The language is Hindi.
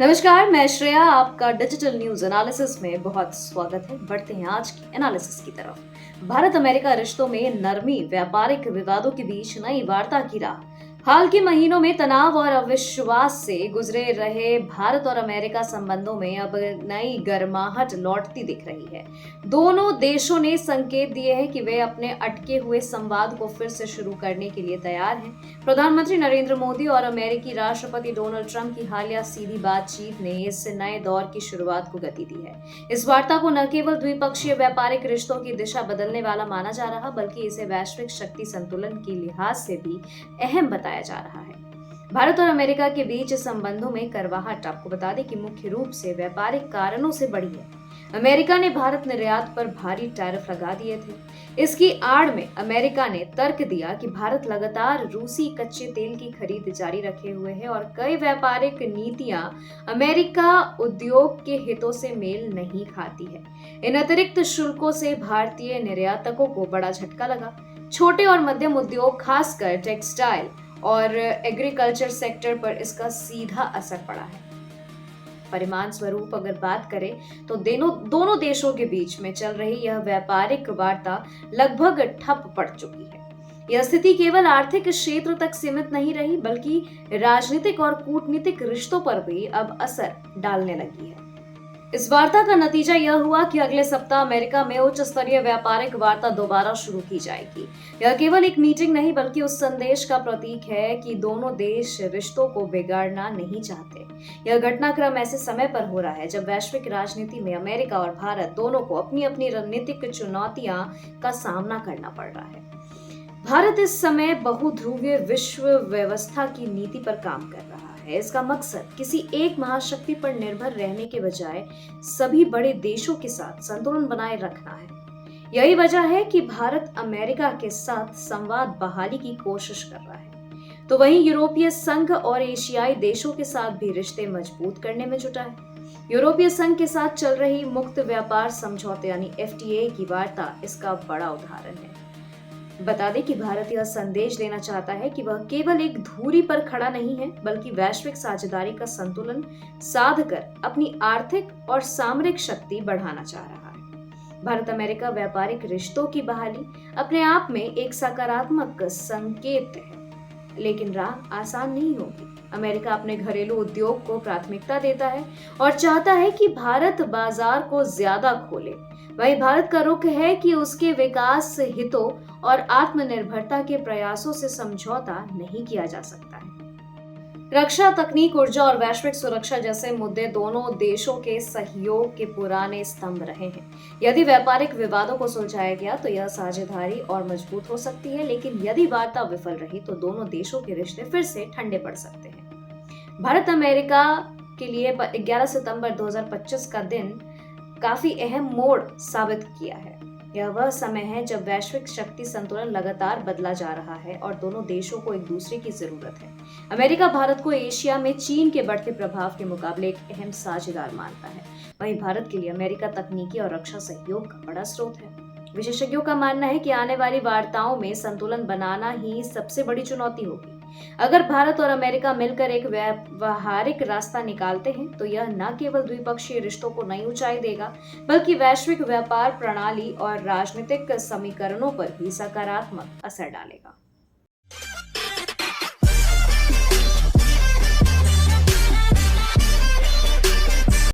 नमस्कार, मैं श्रेया। आपका डिजिटल न्यूज एनालिसिस में बहुत स्वागत है। बढ़ते हैं आज की एनालिसिस की तरफ। भारत अमेरिका रिश्तों में नरमी, व्यापारिक विवादों के बीच नई वार्ता की राह। हाल के महीनों में तनाव और अविश्वास से गुजरे रहे भारत और अमेरिका संबंधों में अब नई गर्माहट लौटती दिख रही है। दोनों देशों ने संकेत दिए हैं कि वे अपने अटके हुए संवाद को फिर से शुरू करने के लिए तैयार हैं। प्रधानमंत्री नरेंद्र मोदी और अमेरिकी राष्ट्रपति डोनाल्ड ट्रंप की हालिया सीधी बातचीत ने इस नए दौर की शुरुआत को गति दी है। इस वार्ता को न केवल द्विपक्षीय व्यापारिक रिश्तों की दिशा बदलने वाला माना जा रहा, बल्कि इसे वैश्विक शक्ति संतुलन की लिहाज से भी अहम बताया जा रहा है। भारत और अमेरिका के बीच संबंधों में करवाहट, आपको बता दें कि मुख्य रूप से व्यापारिक कारणों से बढ़ी है। अमेरिका ने भारत निर्यात पर भारी टैरिफ लगा दिए थे। इसकी आड़ में अमेरिका ने तर्क दिया कि भारत लगातार रूसी कच्चे तेल की खरीद जारी रखे हुए है और कई व्यापारिक नीतियां अमेरिका उद्योग के हितों से मेल नहीं खाती है। इन अतिरिक्त शुल्कों से भारतीय निर्यातकों को बड़ा झटका लगा। छोटे और मध्यम उद्योग, खासकर टेक्सटाइल और एग्रीकल्चर सेक्टर पर इसका सीधा असर पड़ा है। परिणाम स्वरूप अगर बात करें तो दोनों देशों के बीच में चल रही यह व्यापारिक वार्ता लगभग ठप पड़ चुकी है। यह स्थिति केवल आर्थिक क्षेत्र तक सीमित नहीं रही, बल्कि राजनीतिक और कूटनीतिक रिश्तों पर भी अब असर डालने लगी है। इस वार्ता का नतीजा यह हुआ कि अगले सप्ताह अमेरिका में उच्च स्तरीय व्यापारिक वार्ता दोबारा शुरू की जाएगी। यह केवल एक मीटिंग नहीं, बल्कि उस संदेश का प्रतीक है कि दोनों देश रिश्तों को बिगाड़ना नहीं चाहते। यह घटनाक्रम ऐसे समय पर हो रहा है जब वैश्विक राजनीति में अमेरिका और भारत दोनों को अपनी अपनी रणनीतिक चुनौतियां का सामना करना पड़ रहा है। भारत इस समय बहुध्रुवीय विश्व व्यवस्था की नीति पर काम कर रहा है। इसका मकसद किसी एक महाशक्ति पर निर्भर रहने के बजाय सभी बड़े देशों के साथ संतुलन बनाए रखना है। यही वजह है कि भारत अमेरिका के साथ संवाद बहाली की कोशिश कर रहा है, तो वहीं यूरोपीय संघ और एशियाई देशों के साथ भी रिश्ते मजबूत करने में जुटा है। यूरोपीय संघ के साथ चल रही मुक्त व्यापार समझौते यानी FTA की वार्ता इसका बड़ा उदाहरण है। बता दें कि भारत यह संदेश देना चाहता है कि वह केवल एक धुरी पर खड़ा नहीं है, बल्कि वैश्विक साझेदारी का संतुलन साध कर अपनी आर्थिक और सामरिक शक्ति बढ़ाना चाह रहा है। भारत अमेरिका व्यापारिक रिश्तों की बहाली अपने आप में एक सकारात्मक संकेत है, लेकिन राह आसान नहीं होगी। अमेरिका अपने घरेलू उद्योग को प्राथमिकता देता है और चाहता है कि भारत बाजार को ज्यादा खोले। वहीं भारत का रुख है कि उसके विकास हितों और आत्मनिर्भरता के प्रयासों से समझौता नहीं किया जा सकता है। रक्षा, तकनीक, ऊर्जा और वैश्विक सुरक्षा जैसे मुद्दे दोनों देशों के सहयोग के पुराने स्तंभ रहे हैं। यदि व्यापारिक विवादों को सुलझाया गया तो यह साझेदारी और मजबूत हो सकती है, लेकिन यदि वार्ता विफल रही तो दोनों देशों के रिश्ते फिर से ठंडे पड़ सकते हैं। भारत अमेरिका के लिए 11 सितंबर 2025 का दिन काफी अहम मोड़ साबित किया है। यह वह समय है जब वैश्विक शक्ति संतुलन लगातार बदला जा रहा है और दोनों देशों को एक दूसरे की जरूरत है। अमेरिका भारत को एशिया में चीन के बढ़ते प्रभाव के मुकाबले एक अहम साझेदार मानता है। वहीं भारत के लिए अमेरिका तकनीकी और रक्षा सहयोग का बड़ा स्रोत है। विशेषज्ञों का मानना है कि आने वाली वार्ताओं में संतुलन बनाना ही सबसे बड़ी चुनौती होगी। अगर भारत और अमेरिका मिलकर एक व्यावहारिक रास्ता निकालते हैं तो यह न केवल द्विपक्षीय रिश्तों को नई ऊंचाई देगा, बल्कि वैश्विक व्यापार प्रणाली और राजनीतिक समीकरणों पर भी सकारात्मक असर डालेगा।